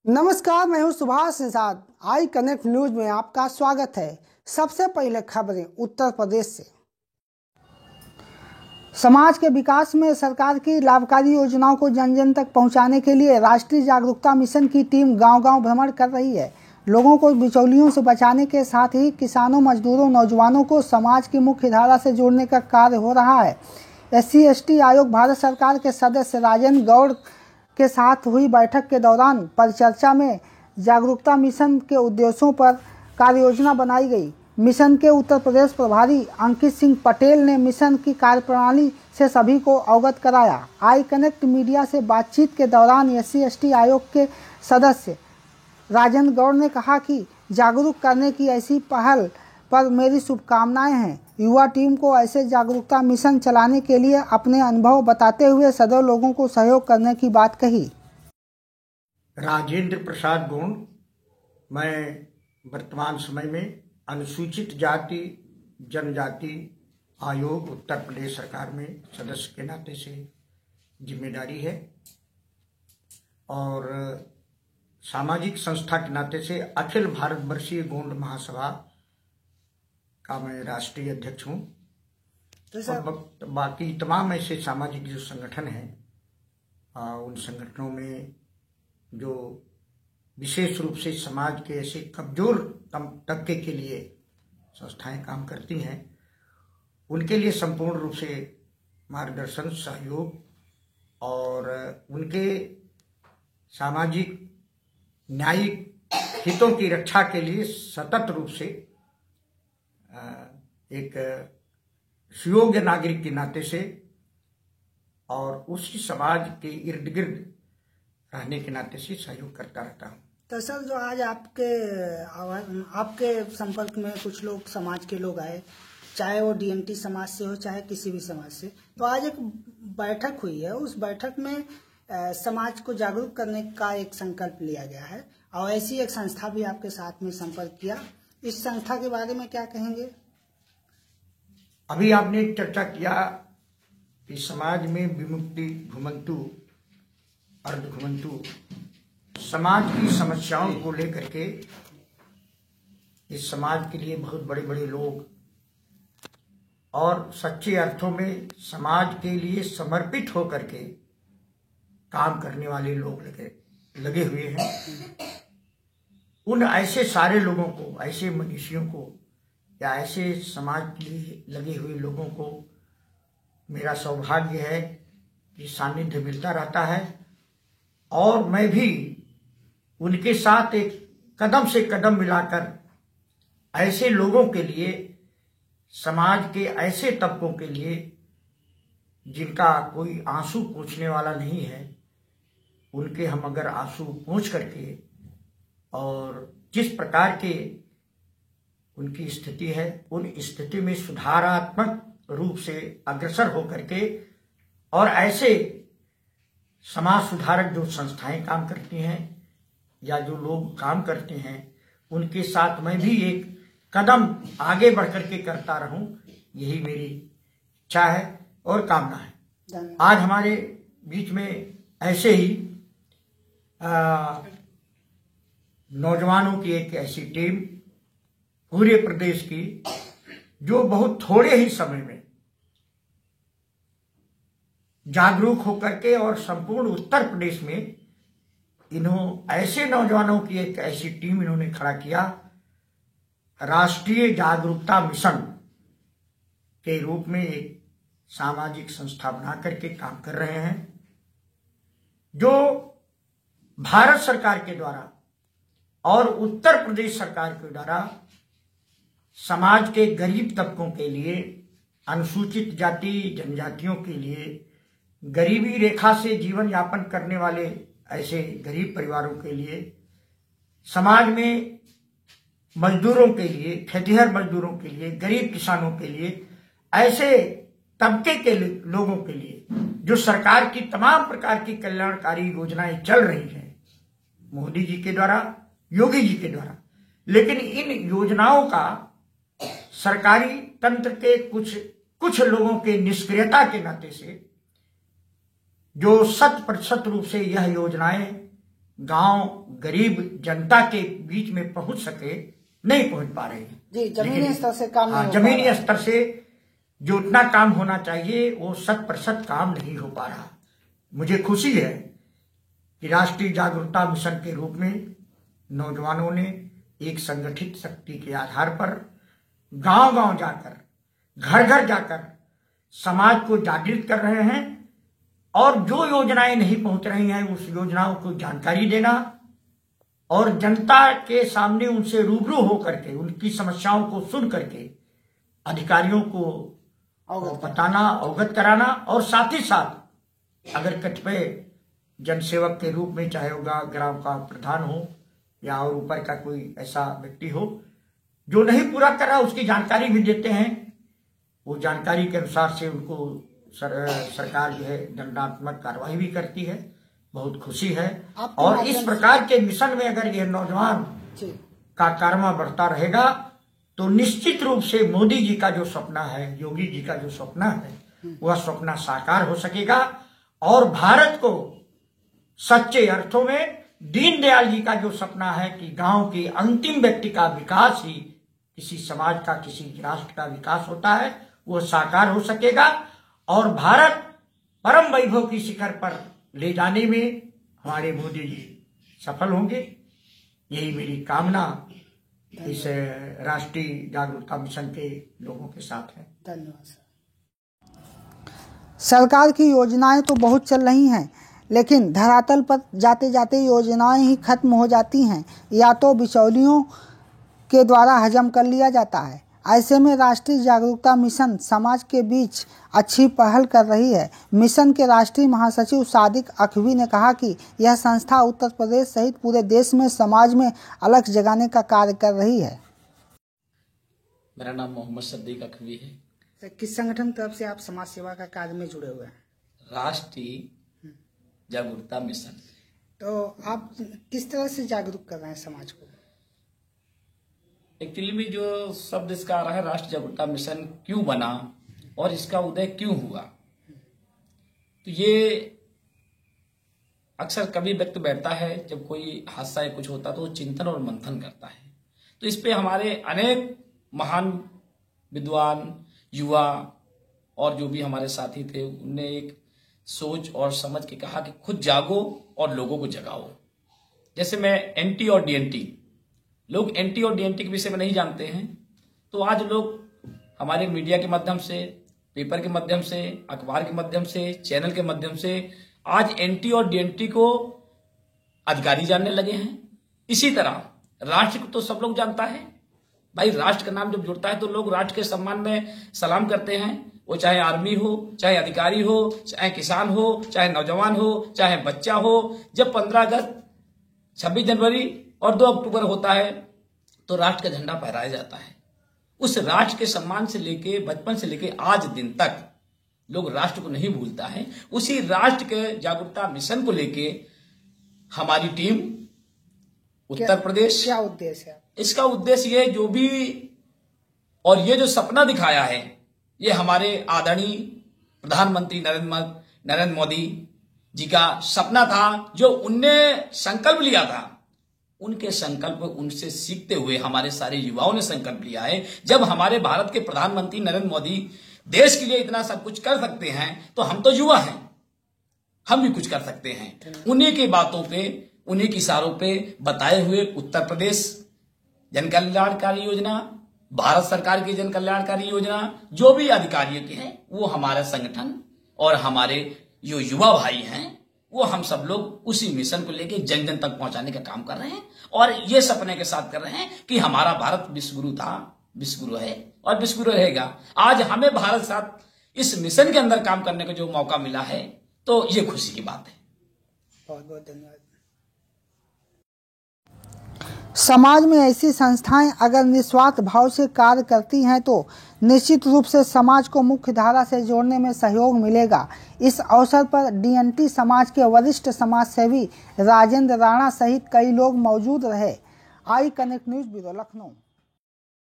नमस्कार, मैं हूं Subhash Nishad. I connect news में आपका स्वागत है। सबसे पहले खबरें उत्तर प्रदेश से। समाज के विकास में सरकार की लाभकारी योजनाओं को जन जन तक पहुंचाने के लिए राष्ट्रीय जागरूकता मिशन की टीम गांव-गांव भ्रमण कर रही है। लोगों को बिचौलियों से बचाने के साथ ही किसानों, मजदूरों, नौजवानों को समाज की मुख्य धारा से जोड़ने का कार्य हो रहा है। SC/ST आयोग भारत सरकार के सदस्य राजेंद्र गौड़ के साथ हुई बैठक के दौरान परिचर्चा में जागरूकता मिशन के उद्देश्यों पर कार्ययोजना बनाई गई। मिशन के उत्तर प्रदेश प्रभारी अंकित सिंह पटेल ने मिशन की कार्यप्रणाली से सभी को अवगत कराया। आई कनेक्ट मीडिया से बातचीत के दौरान SC/ST आयोग के सदस्य राजेंद्र गौड़ ने कहा कि जागरूक करने की ऐसी पहल पर मेरी शुभकामनाएं हैं। युवा टीम को ऐसे जागरूकता मिशन चलाने के लिए अपने अनुभव बताते हुए सदैव लोगों को सहयोग करने की बात कही। राजेंद्र प्रसाद गौड़, मैं वर्तमान समय में अनुसूचित जाति जनजाति आयोग उत्तर प्रदेश सरकार में सदस्य के नाते से जिम्मेदारी है और सामाजिक संस्था के नाते से अखिल भारतवर्षीय गौड़ महासभा का मैं राष्ट्रीय अध्यक्ष हूँ। और बाकी तमाम ऐसे सामाजिक जो संगठन हैं उन संगठनों में जो विशेष रूप से समाज के ऐसे कमजोर तबके के लिए संस्थाएं काम करती हैं, उनके लिए संपूर्ण रूप से मार्गदर्शन, सहयोग और उनके सामाजिक न्यायिक हितों की रक्षा के लिए सतत रूप से एक सुयोग्य नागरिक के नाते से और उसी समाज के इर्द गिर्द रहने के नाते से सहयोग करता रहता हूँ। तो सर, जो आज आपके संपर्क में कुछ लोग, समाज के लोग आए, चाहे वो DNT समाज से हो चाहे किसी भी समाज से, तो आज एक बैठक हुई है। उस बैठक में समाज को जागरूक करने का एक संकल्प लिया गया है और ऐसी एक संस्था भी आपके साथ में संपर्क किया। इस संस्था के बारे में क्या कहेंगे? अभी आपने चर्चा किया कि समाज में विमुक्ति, घुमंतु, अर्धघुमंतु समाज की समस्याओं को लेकर के इस समाज के लिए बहुत बड़े बड़े लोग और सच्चे अर्थों में समाज के लिए समर्पित होकर के काम करने वाले लोग लगे हुए हैं। उन ऐसे सारे लोगों को, ऐसे मनुष्यों को या ऐसे समाज के लिए लगे हुए लोगों को मेरा सौभाग्य है कि सानिध्य मिलता रहता है और मैं भी उनके साथ एक कदम से कदम मिलाकर ऐसे लोगों के लिए, समाज के ऐसे तबकों के लिए जिनका कोई आंसू पोंछने वाला नहीं है, उनके हम अगर आंसू पोंछ करके और जिस प्रकार के उनकी स्थिति है उन स्थिति में सुधारात्मक रूप से अग्रसर होकर के और ऐसे समाज सुधारक जो संस्थाएं काम करती हैं या जो लोग काम करते हैं उनके साथ मैं भी एक कदम आगे बढ़ करके करता रहूं, यही मेरी इच्छा है और कामना है। आज हमारे बीच में ऐसे ही नौजवानों की एक ऐसी टीम पूरे प्रदेश की जो बहुत थोड़े ही समय में जागरूक होकर के और संपूर्ण उत्तर प्रदेश में ऐसे नौजवानों की एक ऐसी टीम इन्होंने खड़ा किया, राष्ट्रीय जागरूकता मिशन के रूप में एक सामाजिक संस्था बना करके काम कर रहे हैं, जो भारत सरकार के द्वारा और उत्तर प्रदेश सरकार के द्वारा समाज के गरीब तबकों के लिए, अनुसूचित जाति जनजातियों के लिए, गरीबी रेखा से जीवन यापन करने वाले ऐसे गरीब परिवारों के लिए, समाज में मजदूरों के लिए, खेतिहर मजदूरों के लिए, गरीब किसानों के लिए, ऐसे तबके के लोगों के लिए जो सरकार की तमाम प्रकार की कल्याणकारी योजनाएं चल रही हैं मोदी जी के द्वारा, योगी जी के द्वारा, लेकिन इन योजनाओं का सरकारी तंत्र के कुछ लोगों के निष्क्रियता के नाते से जो 100% रूप से यह योजनाएं गांव गरीब जनता के बीच में पहुंच सके, नहीं पहुंच पा रहे हैं। जी, जमीनी स्तर से काम नहीं हो पा जमीनी रहा। स्तर से जो उतना काम होना चाहिए वो 100% काम नहीं हो पा रहा। मुझे खुशी है कि राष्ट्रीय जागरूकता मिशन के रूप में नौजवानों ने एक संगठित शक्ति के आधार पर गांव गांव जाकर, घर घर जाकर समाज को जागृत कर रहे हैं और जो योजनाएं नहीं पहुंच रही हैं उस योजनाओं को जानकारी देना और जनता के सामने उनसे रूबरू होकर के उनकी समस्याओं को सुन करके अधिकारियों को बताना, अवगत कराना और साथ ही साथ अगर कतिपय जनसेवक के रूप में, चाहे वो ग्राम का प्रधान हो या और ऊपर का कोई ऐसा व्यक्ति हो जो नहीं पूरा कर रहा, उसकी जानकारी भी देते हैं। वो जानकारी के अनुसार से उनको सरकार जो है दंडात्मक कार्रवाई भी करती है। बहुत खुशी है। और इस प्रकार के मिशन में अगर यह नौजवान का कारवा बढ़ता रहेगा तो निश्चित रूप से मोदी जी का जो सपना है, योगी जी का जो सपना है, वह सपना साकार हो सकेगा और भारत को सच्चे अर्थों में दीनदयाल जी का जो सपना है कि गांव के अंतिम व्यक्ति का विकास ही किसी समाज का, किसी राष्ट्र का विकास होता है, वो साकार हो सकेगा और भारत परम वैभव की शिखर पर ले जाने में हमारे मोदी जी सफल होंगे। यही मेरी कामना इस राष्ट्रीय जागरूकता मिशन के लोगों के साथ है। धन्यवाद सर। सरकार की योजनाएं तो बहुत चल रही हैं, लेकिन धरातल पर जाते जाते योजनाएं ही खत्म हो जाती हैं या तो बिचौलियों के द्वारा हजम कर लिया जाता है। ऐसे में राष्ट्रीय जागरूकता मिशन समाज के बीच अच्छी पहल कर रही है। मिशन के राष्ट्रीय महासचिव सादिक अखवी ने कहा कि यह संस्था उत्तर प्रदेश सहित पूरे देश में समाज में अलग जगाने का कार्य कर रही है। मेरा नाम मोहम्मद सद्दीक अखवी है। तो किस संगठन तरफ से आप समाज सेवा का कार्य में जुड़े हुए हैं? राष्ट्रीय जागरूकता मिशन। तो आप किस तरह से जागरूक कर रहे हैं समाज को? एक्चुअली में जो शब्द इसका आ रहा है, राष्ट्रीय जागरूकता मिशन क्यों बना और इसका उदय क्यों हुआ, तो ये अक्सर कभी व्यक्ति बैठता है जब कोई हादसा या कुछ होता तो वो चिंतन और मंथन करता है। तो इस पे हमारे अनेक महान विद्वान, युवा और जो भी हमारे साथी थे, उनने एक सोच और समझ के कहा कि खुद जागो और लोगों को जगाओ। जैसे मैं एनटी और डीएनटी, लोग एनटी और डीएनटी के विषय में नहीं जानते हैं, तो आज लोग हमारे मीडिया के माध्यम से, पेपर के माध्यम से, अखबार के माध्यम से, चैनल के माध्यम से आज एनटी और डीएनटी को अधिकारी जानने लगे हैं। इसी तरह राष्ट्र को तो सब लोग जानता है। भाई, राष्ट्र का नाम जब जुड़ता है तो लोग राष्ट्र के सम्मान में सलाम करते हैं। वो चाहे आर्मी हो, चाहे अधिकारी हो, चाहे किसान हो, चाहे नौजवान हो, चाहे बच्चा हो। जब 15 अगस्त, 26 जनवरी और 2 अक्टूबर होता है तो राष्ट्र का झंडा फहराया जाता है। उस राष्ट्र के सम्मान से लेके, बचपन से लेके आज दिन तक लोग राष्ट्र को नहीं भूलता है। उसी राष्ट्र के जागरूकता मिशन को लेके हमारी टीम उत्तर प्रदेश, क्या उद्देश्य है इसका? उद्देश्य ये जो भी और ये जो सपना दिखाया है, ये हमारे आदरणीय प्रधानमंत्री नरेंद्र मोदी जी का सपना था, जो उनने संकल्प लिया था। उनके संकल्प, उनसे सीखते हुए हमारे सारे युवाओं ने संकल्प लिया है। जब हमारे भारत के प्रधानमंत्री नरेंद्र मोदी देश के लिए इतना सब कुछ कर सकते हैं तो हम तो युवा हैं, हम भी कुछ कर सकते हैं। उन्हीं की बातों पे, उन्हीं की इशारों पे बताए हुए उत्तर प्रदेश जन कल्याणकारी योजना, भारत सरकार की जन कल्याणकारी योजना, जो भी अधिकारियों की है, वो हमारा संगठन और हमारे जो युवा भाई हैं, वो हम सब लोग उसी मिशन को लेके जन जन तक पहुंचाने का काम कर रहे हैं। और ये सपने के साथ कर रहे हैं कि हमारा भारत विश्वगुरु था, विश्वगुरु है और विश्वगुरु रहेगा। आज हमें भारत साथ इस मिशन के अंदर काम करने का जो मौका मिला है, तो ये खुशी की बात है। बहुत बहुत धन्यवाद। समाज में ऐसी संस्थाएं अगर निस्वार्थ भाव से कार्य करती हैं तो निश्चित रूप से समाज को मुख्य धारा से जोड़ने में सहयोग मिलेगा। इस अवसर पर डीएनटी समाज के वरिष्ठ समाज सेवी राजेंद्र राणा सहित कई लोग मौजूद रहे। I connect news bureau, Lucknow.